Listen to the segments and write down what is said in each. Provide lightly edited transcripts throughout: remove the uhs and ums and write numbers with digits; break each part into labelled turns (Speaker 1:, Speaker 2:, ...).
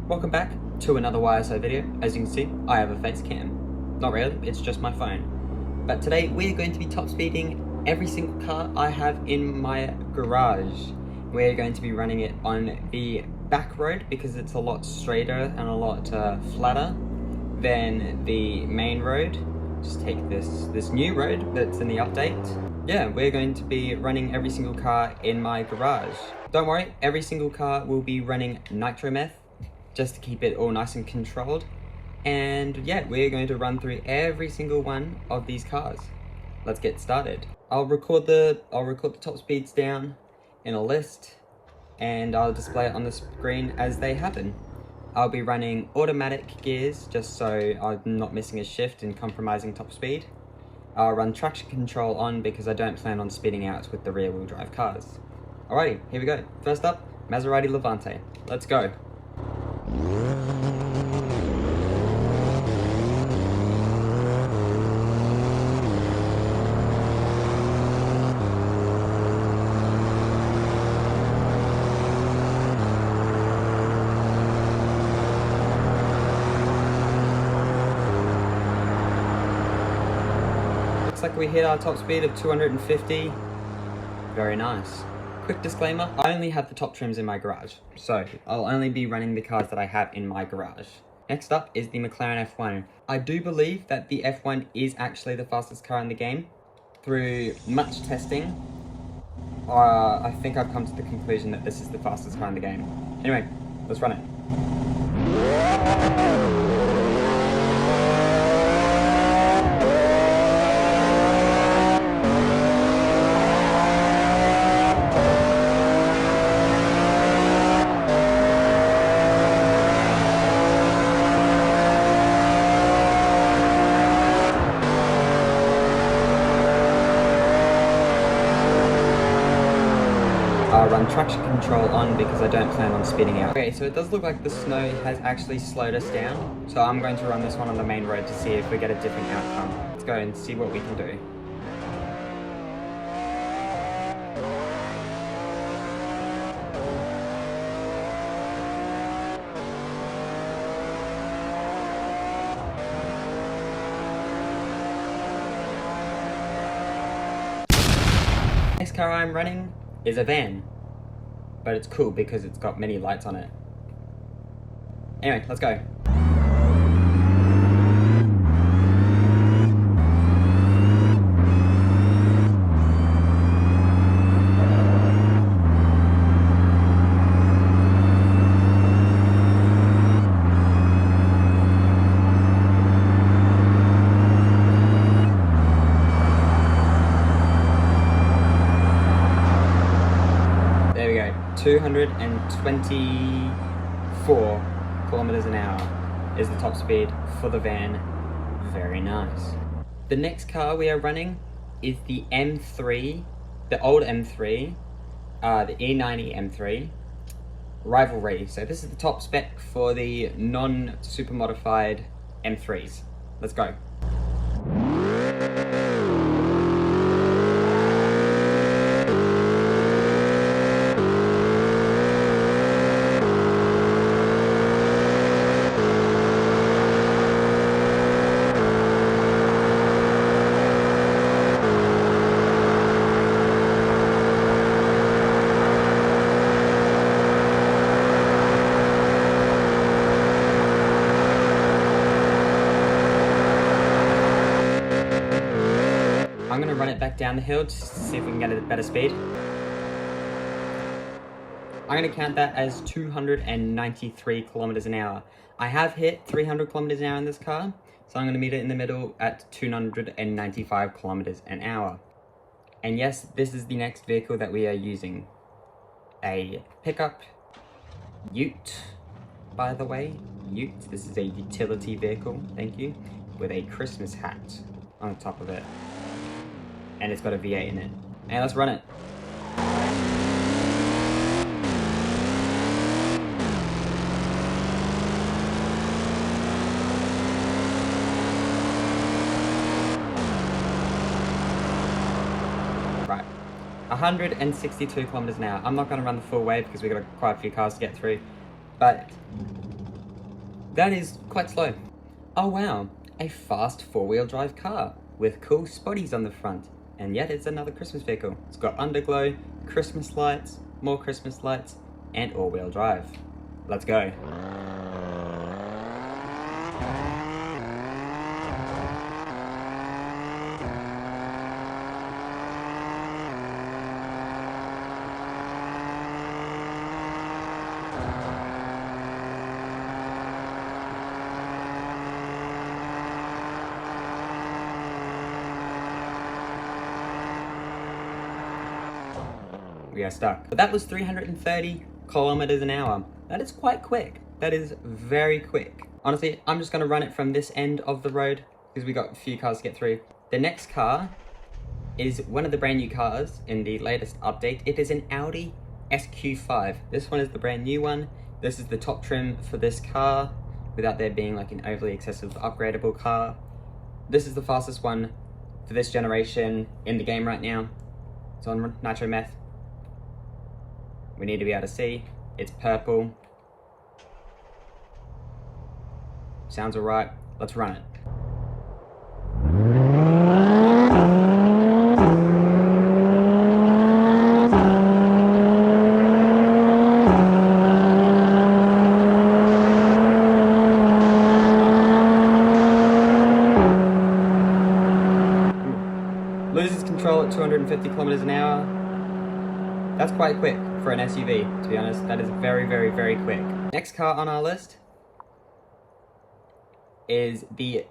Speaker 1: Welcome back to another YSO video. As you can see, I have a face cam. Not really, it's just my phone. But today we're going to be top speeding every single car I have in my garage. We're going to be running it on the back road because it's a lot straighter and a lot flatter than the main road. Just take this new road that's in the update. Yeah, we're going to be running every single car in my garage. Don't worry, every single car will be running nitro meth, just to keep it all nice and controlled. And yeah, we're going to run through every single one of these cars. Let's get started. I'll record the top speeds down in a list and I'll display it on the screen as they happen. I'll be running automatic gears just so I'm not missing a shift and compromising top speed. I'll run traction control on because I don't plan on speeding out with the rear wheel drive cars. Alrighty, here we go. First up, Maserati Levante. Let's go. Looks like we hit our top speed of 250. Very nice. Quick disclaimer, I only have the top trims in my garage, so I'll only be running the cars that I have in my garage. Next up is the McLaren F1. I do believe that the F1 is actually the fastest car in the game. Through much testing, I think I've come to the conclusion that this is the fastest car in the game. Anyway, let's run it. I'll run traction control on because I don't plan on speeding out. Okay, so it does look like the snow has actually slowed us down. So I'm going to run this one on the main road to see if we get a different outcome. Let's go and see what we can do. Next car I'm running is a van, but it's cool because it's got many lights on it. Anyway, let's go. There we go, 224 kilometers an hour is the top speed for the van. Very nice. The next car we are running is the M3, the old M3, the E90 M3 Rivalry. So this is the top spec for the non-super modified M3s. Let's go. I'm going to run it back down the hill just to see if we can get a better speed. I'm going to count that as 293 kilometers an hour. I have hit 300 kilometers an hour in this car, so I'm going to meet it in the middle at 295 kilometers an hour. And yes, this is the next vehicle that we are using. A pickup ute, by the way. Ute, this is a utility vehicle, thank you, with a Christmas hat on the top of it. And it's got a V8 in it. And let's run it. Right, 162 kilometers an hour. I'm not going to run the full wave because we've got quite a few cars to get through, but That is quite slow. Oh wow, a fast four-wheel drive car with cool spotties on the front. And yet it's another Christmas vehicle. It's got underglow, Christmas lights, more Christmas lights, and all-wheel drive. Let's go. We are stuck. But that was 330 kilometers an hour. That is quite quick. That is very quick. Honestly, I'm just gonna run it from this end of the road because we got a few cars to get through. The next car is one of the brand new cars in the latest update. It is an Audi SQ5. This one is the brand new one. This is the top trim for this car without there being like an overly excessive upgradable car. This is the fastest one for this generation in the game right now. It's on Nitro Meth. We need to be able to see. It's purple. Sounds alright. Let's run it. Loses control at 250 kilometers an hour. That's quite quick for an SUV, to be honest. That is very, very, very quick. Next car on our list is the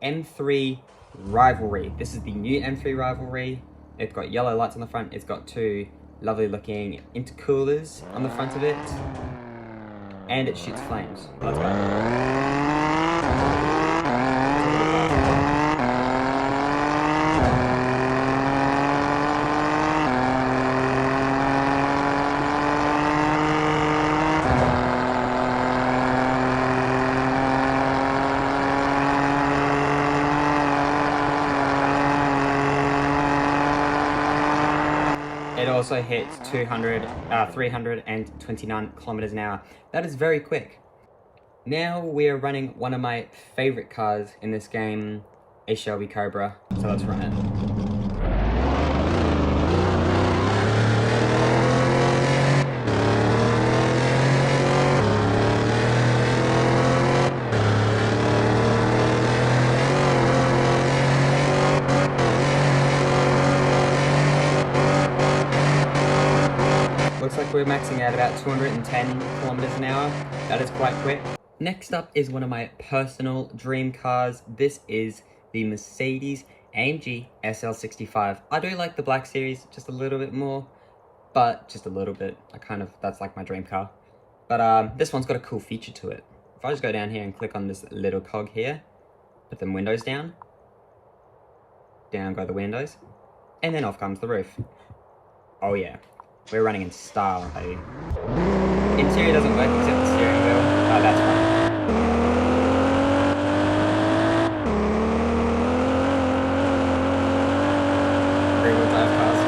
Speaker 1: M3 Rivalry. This is the new M3 Rivalry. It's got yellow lights on the front. It's got two lovely looking intercoolers on the front of it. And it shoots flames. Let's go. It also hits 329 kilometers an hour. That is very quick. Now we are running one of my favorite cars in this game, a Shelby Cobra. So let's run it. Looks like we're maxing out about 210 kilometers an hour. That is quite quick. Next up is one of my personal dream cars. This is the Mercedes AMG SL65. I do like the Black Series just a little bit more, but just a little bit. That's like my dream car. But this one's got a cool feature to it. If I just go down here and click on this little cog here, put the windows down go the windows, and then off comes the roof. Oh yeah. We're running in style, baby. Interior doesn't work except the steering wheel. Oh, that's fine. Rear-wheel drive cars.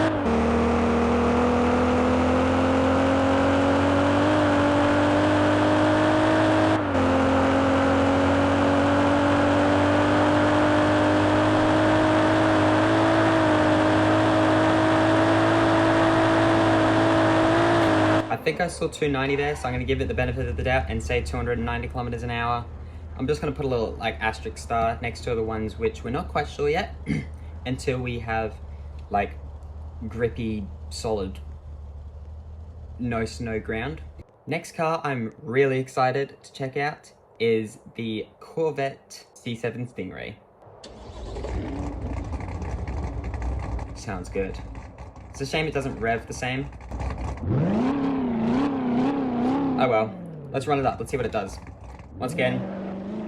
Speaker 1: I think I saw 290 there, so I'm going to give it the benefit of the doubt and say 290 kilometers an hour. I'm just going to put a little like asterisk star next to the ones which we're not quite sure yet until we have like grippy, solid, no snow ground. Next car I'm really excited to check out is the Corvette C7 Stingray. Sounds good. It's a shame it doesn't rev the same. Oh well, let's run it up, let's see what it does. Once again,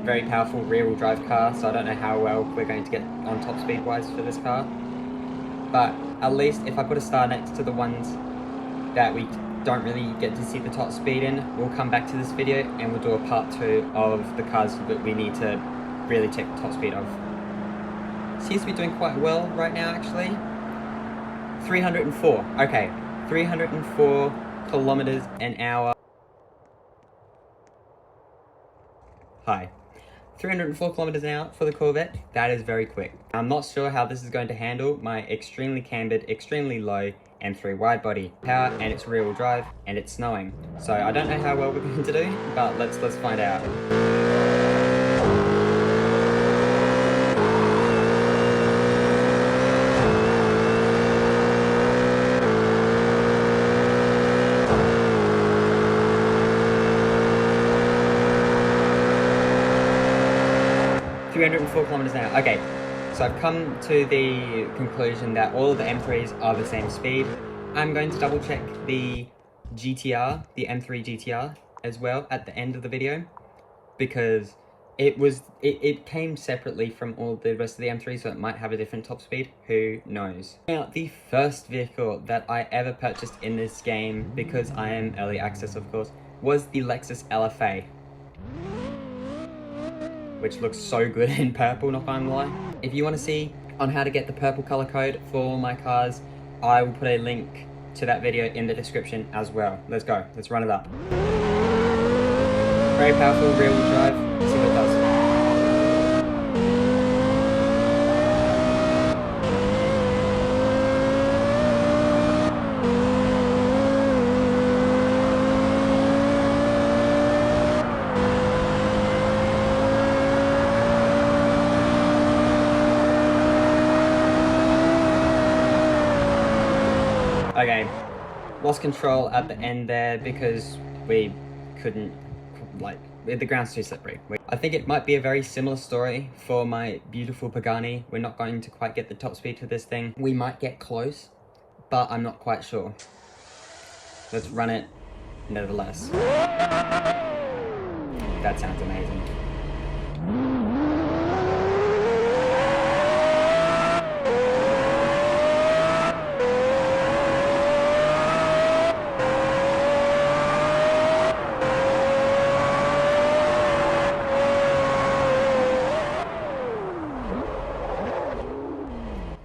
Speaker 1: very powerful rear-wheel drive car, so I don't know how well we're going to get on top speed-wise for this car. But at least if I put a star next to the ones that we don't really get to see the top speed in, we'll come back to this video and we'll do a part 2 of the cars that we need to really check the top speed of. Seems to be doing quite well right now actually. 304, okay, 304 kilometers an hour. Hi. 304 kilometers an hour for the Corvette, that is very quick. I'm not sure how this is going to handle my extremely cambered, extremely low M3 wide body power, and it's rear wheel drive, and it's snowing. So I don't know how well we're going to do, but let's find out. 304 kilometers an hour. Okay, so I've come to the conclusion that all of the M3s are the same speed. I'm going to double check the GTR, the M3 GTR as well at the end of the video, because it came separately from all the rest of the M3, so it might have a different top speed, who knows. Now, the first vehicle that I ever purchased in this game, because I am early access of course, was the Lexus LFA, which looks so good in purple, not gonna lie. If you want to see on how to get the purple color code for all my cars, I will put a link to that video in the description as well. Let's go, let's run it up. Very powerful rear wheel drive, let's see what it does. Okay, lost control at the end there because we couldn't, the ground's too slippery. I think it might be a very similar story for my beautiful Pagani. We're not going to quite get the top speed for this thing. We might get close, but I'm not quite sure. Let's run it nevertheless. That sounds amazing.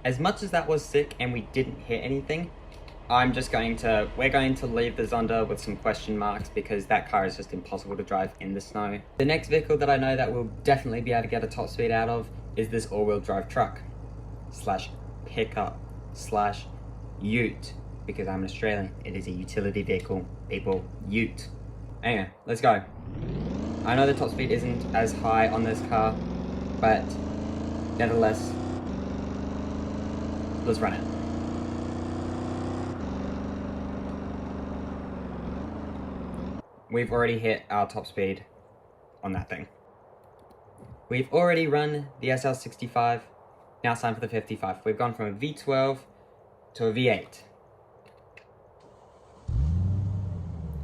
Speaker 1: As much as that was sick and we didn't hit anything, we're going to leave the Zonda with some question marks because that car is just impossible to drive in the snow. The next vehicle that I know that we'll definitely be able to get a top speed out of is this all-wheel drive truck slash pickup slash ute, because I'm an Australian. It is a utility vehicle, people. Ute. Anyway, let's go. I know the top speed isn't as high on this car, but nevertheless, let's run it. We've already hit our top speed on that thing. We've already run the SL65. Now it's time for the 55. We've gone from a V12 to a V8.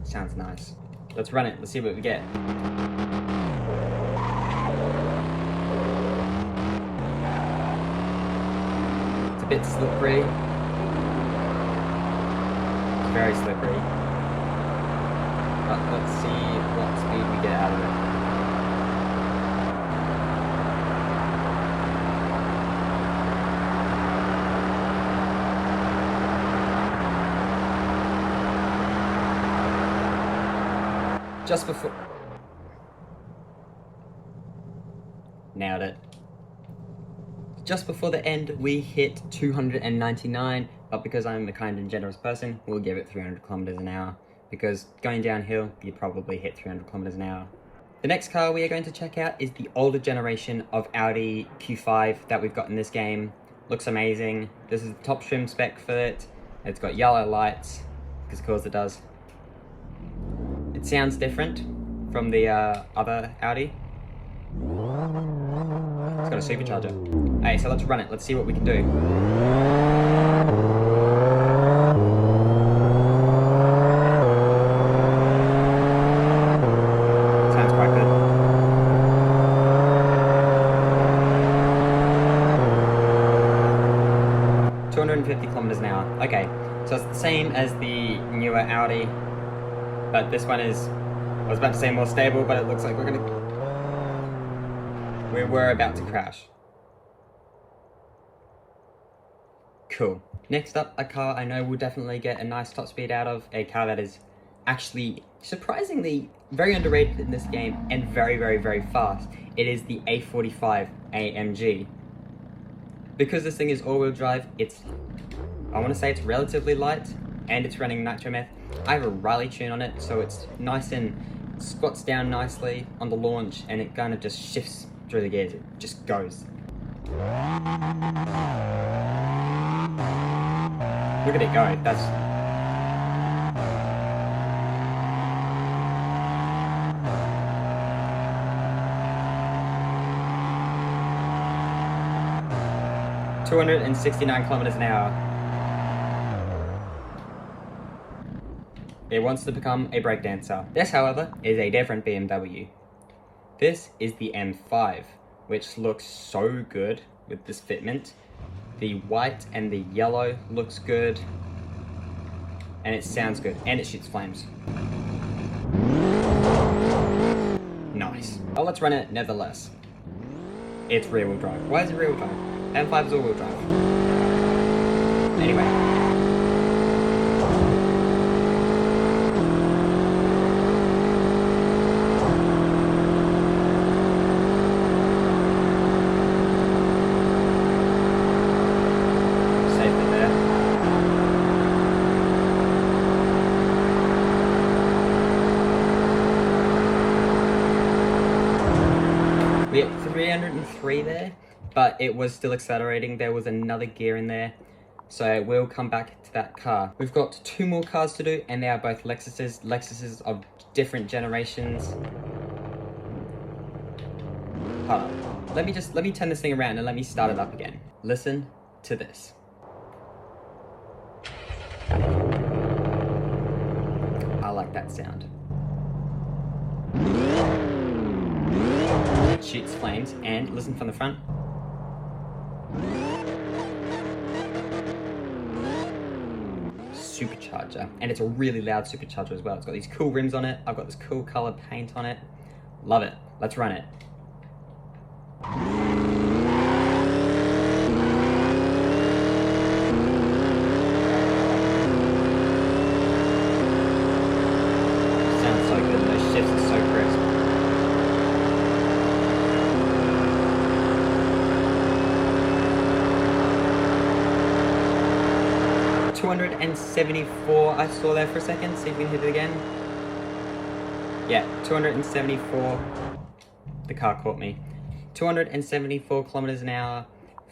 Speaker 1: Sounds nice. Let's run it. Let's see what we get. It's a bit slippery. It's very slippery. But let's see what speed we get out of it. Just before... Nailed it. Just before the end, we hit 299, but because I'm a kind and generous person, we'll give it 300 kilometers an hour. Because going downhill, you probably hit 300 kilometers an hour. The next car we are going to check out is the older generation of Audi Q5 that we've got in this game. Looks amazing. This is the top trim spec for it. It's got yellow lights, because of course it does. It sounds different from the other Audi. It's got a supercharger. Hey, so let's run it. Let's see what we can do. Sounds quite good. $250 kilometers an hour. Okay, so it's the same as the newer Audi, but this one is, I was about to say more stable, but it looks like we're about to crash. Cool. Next up, a car I know we'll definitely get a nice top speed out of, a car that is actually surprisingly very underrated in this game and very, very, very fast. It is the A45 AMG. Because this thing is all-wheel drive, I want to say it's relatively light, and it's running nitro meth. I have a Riley tune on it, so it's nice and squats down nicely on the launch, and it kind of just shifts through the gears. It just goes. Look at it go. That's... ...269 kilometers an hour. It wants to become a breakdancer. This, however, is a different BMW. This is the M5, which looks so good with this fitment. The white and the yellow looks good, and it sounds good, and it shoots flames. Nice. Oh, let's run it nevertheless. It's rear-wheel drive. Why is it rear-wheel drive? M5 is all-wheel drive. Anyway. We hit 303 there, but it was still accelerating. There was another gear in there, so we'll come back to that car. We've got 2 more cars to do, and they are both Lexuses. Lexuses of different generations. Hold on. Let me turn this thing around and let me start it up again. Listen to this. I like that sound. It shoots flames, and listen from the front. Supercharger, and it's a really loud supercharger as well. It's got these cool rims on it. I've got this cool color paint on it. Love it. Let's run it. Sounds so good. Those shifts are so crisp. 274, I saw there for a second. See if we can hit it again. Yeah, 274. The car caught me. 274 kilometers an hour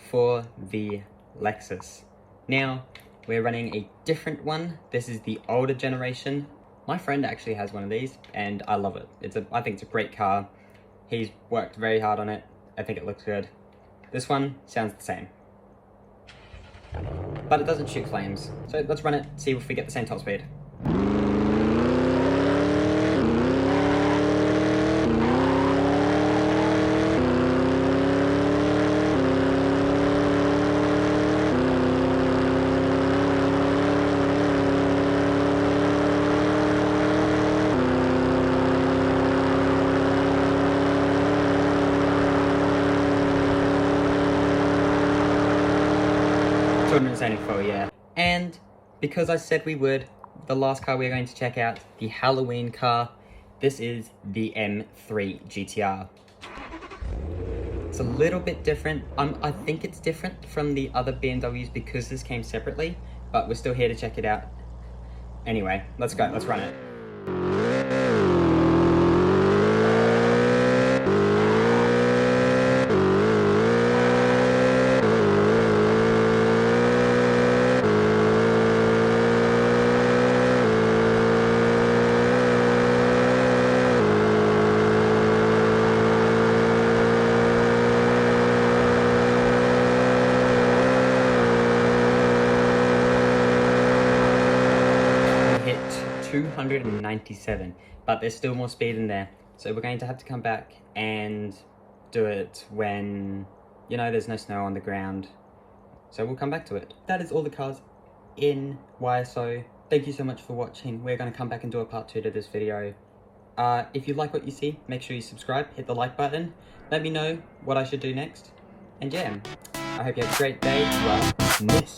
Speaker 1: for the Lexus. Now, we're running a different one. This is the older generation. My friend actually has one of these, and I love it. I think it's a great car. He's worked very hard on it. I think it looks good. This one sounds the same, but it doesn't shoot flames. So let's run it, see if we get the same top speed. 274, yeah. And because I said we would, the last car we're going to check out, the Halloween car, this is the M3 GTR. It's a little bit different. I think it's different from the other BMWs because this came separately, but we're still here to check it out. Anyway, let's go, let's run it. Hit 297, but there's still more speed in there, so we're going to have to come back and do it when, you know, there's no snow on the ground. So we'll come back to it. That is all the cars in YSO. Thank you so much for watching. We're going to come back and do a part 2 to this video. If you like what you see, make sure you subscribe, hit the like button, let me know what I should do next, and yeah, I hope you have a great day. Well, miss.